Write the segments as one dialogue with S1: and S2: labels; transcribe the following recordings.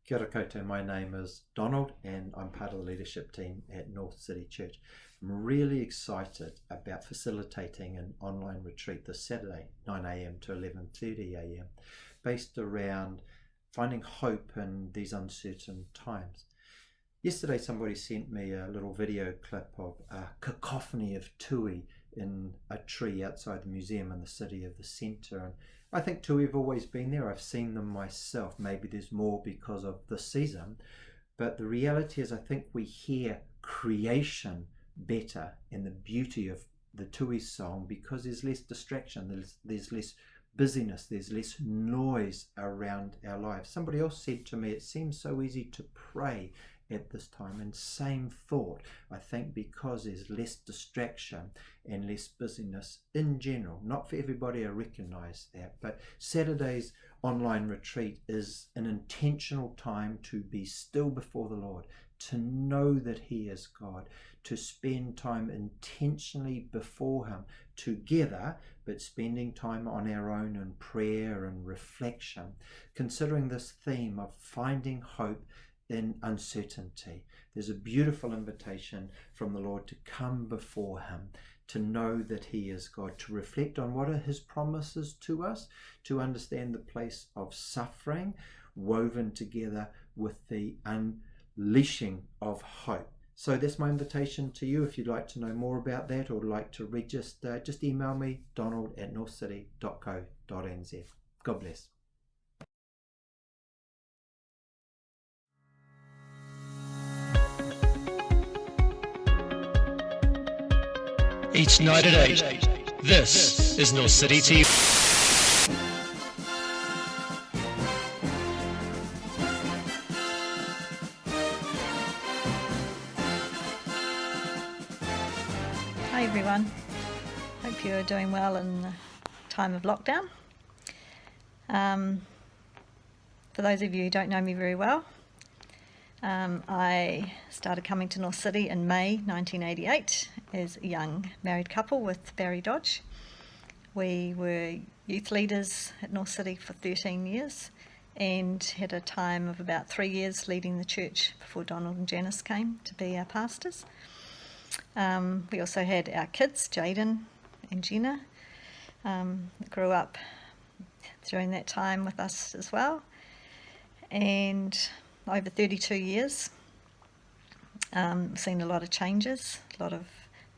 S1: Kia ora koutou, my name is Donald and I'm part of the leadership team at Northcity Church. I'm really excited about facilitating an online retreat this Saturday, 9 a.m. to 11:30 a.m. based around finding hope in these uncertain times. Yesterday somebody sent me a little video clip of a cacophony of tui in a tree outside the museum in the city of the centre, and I think tui have always been there. I've seen them myself. Maybe there's more because of the season, but the reality is I think we hear creation better and the beauty of the tui song because there's less distraction, there's less busyness, there's less noise around our lives. Somebody else said to me, it seems so easy to pray at this time, and same thought. I think because there's less distraction and less busyness in general, not for everybody, I recognize that, but Saturday's online retreat is an intentional time to be still before the Lord, to know that He is God, to spend time intentionally before Him together, but spending time on our own in prayer and reflection, considering this theme of finding hope in uncertainty. There's a beautiful invitation from the Lord to come before Him, to know that He is God, to reflect on what are His promises to us, to understand the place of suffering woven together with the unleashing of hope. So that's my invitation to you. If you'd like to know more about that or like to register, just email me, donald@northcity.co.nz. God bless.
S2: Each night at 8, this is Northcity TV.
S3: Hi everyone, hope you're doing well in the time of lockdown. For those of you who don't know me very well, I started coming to Northcity in May 1988 as a young married couple with Barry Dodge. We were youth leaders at Northcity for 13 years and had a time of about 3 years leading the church before Donald and Janice came to be our pastors. We also had our kids, Jaden and Jenna, that grew up during that time with us as well. And over 32 years, seen a lot of changes, a lot of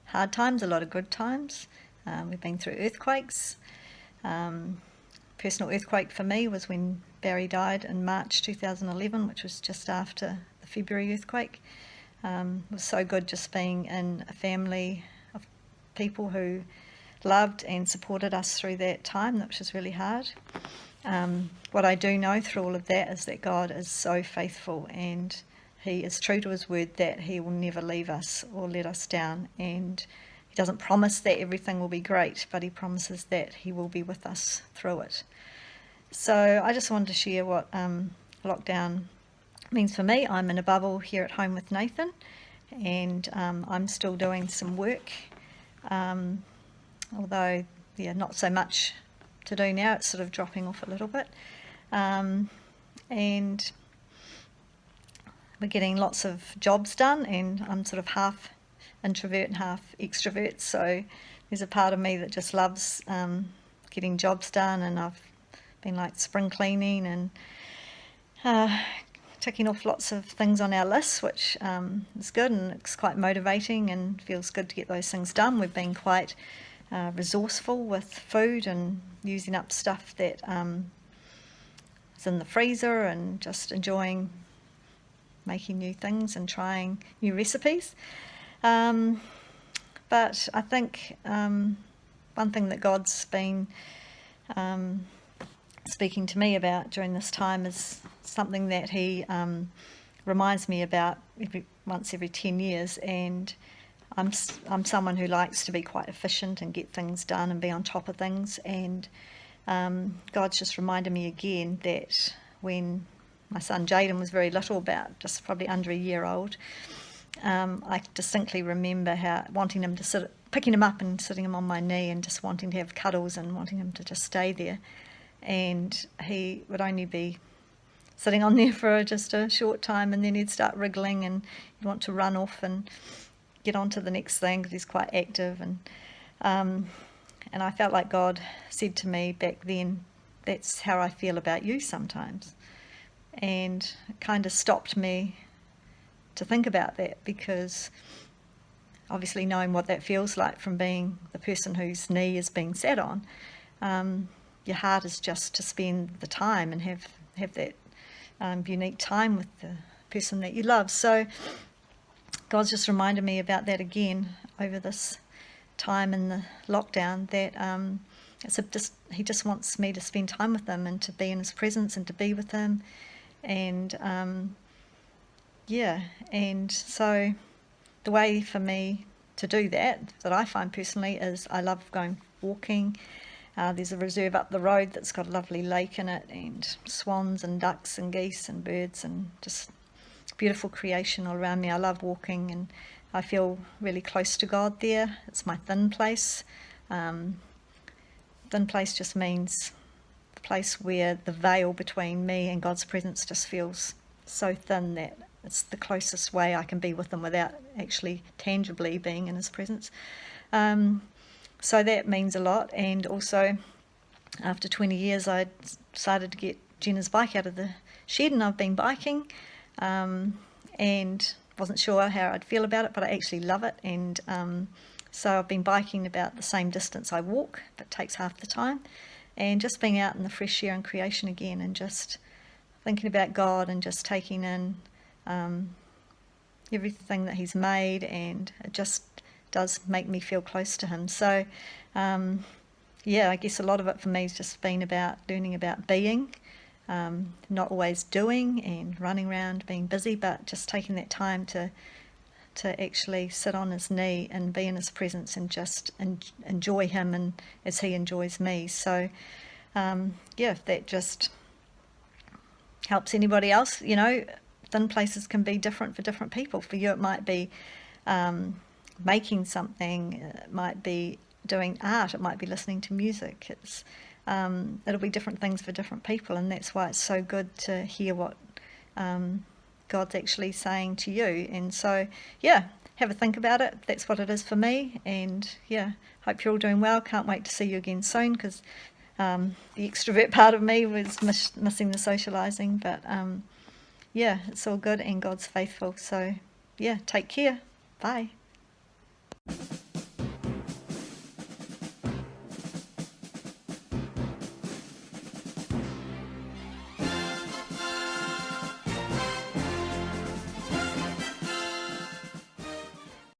S3: hard times, a lot of good times. We've been through earthquakes. Personal earthquake for me was when Barry died in March 2011, which was just after the February earthquake. It was so good just being in a family of people who loved and supported us through that time, which was really hard. What I do know through all of that is that God is so faithful and He is true to His word that He will never leave us or let us down, and He doesn't promise that everything will be great, but He promises that He will be with us through it. So I just wanted to share what lockdown means for me. I'm in a bubble here at home with Nathan, and I'm still doing some work, although not so much to do now. It's sort of dropping off a little bit, and we're getting lots of jobs done, and I'm sort of half introvert and half extrovert, so there's a part of me that just loves getting jobs done, and I've been like spring cleaning and ticking off lots of things on our list, which is good, and it's quite motivating and feels good to get those things done. We've been quite resourceful with food and using up stuff that is in the freezer and just enjoying making new things and trying new recipes. But I think one thing that God's been speaking to me about during this time is something that He reminds me about once every 10 years, and I'm someone who likes to be quite efficient and get things done and be on top of things, and God's just reminded me again that when my son Jaden was very little, about just probably under a year old, I distinctly remember wanting him to picking him up and sitting him on my knee and just wanting to have cuddles and wanting him to just stay there, and he would only be sitting on there for just a short time, and then he'd start wriggling, and you'd want to run off and get on to the next thing because he's quite active. And I felt like God said to me back then, that's how I feel about you sometimes. And it kind of stopped me to think about that, because obviously knowing what that feels like from being the person whose knee is being sat on, your heart is just to spend the time and have that unique time with the person that you love. So God's just reminded me about that again over this time in the lockdown, that he just wants me to spend time with him and to be in his presence and to be with him. And and so the way for me to do that I find personally, is I love going walking. There's a reserve up the road that's got a lovely lake in it, and swans and ducks and geese and birds, and just beautiful creation all around me. I love walking, and I feel really close to God there. It's my thin place. Thin place just means the place where the veil between me and God's presence just feels so thin that it's the closest way I can be with him without actually tangibly being in his presence. So that means a lot. And also, after 20 years, I decided to get Jenna's bike out of the shed, and I've been biking, and wasn't sure how I'd feel about it, but I actually love it. And so I've been biking about the same distance I walk, but takes half the time, and just being out in the fresh air and creation again, and just thinking about God, and just taking in everything that he's made, and it just does make me feel close to him. So I guess a lot of it for me has just been about learning about being, not always doing and running around being busy, but just taking that time to actually sit on his knee and be in his presence, and just enjoy him, and as he enjoys me. So if that just helps anybody else, thin places can be different for different people. For you it might be making something, it might be doing art, it might be listening to music. It'll be different things for different people, and that's why it's so good to hear what God's actually saying to you. And so have a think about it. That's what it is for me. And hope you're all doing well. Can't wait to see you again soon, because the extrovert part of me was missing the socialising. But it's all good, and God's faithful. So take care. Bye.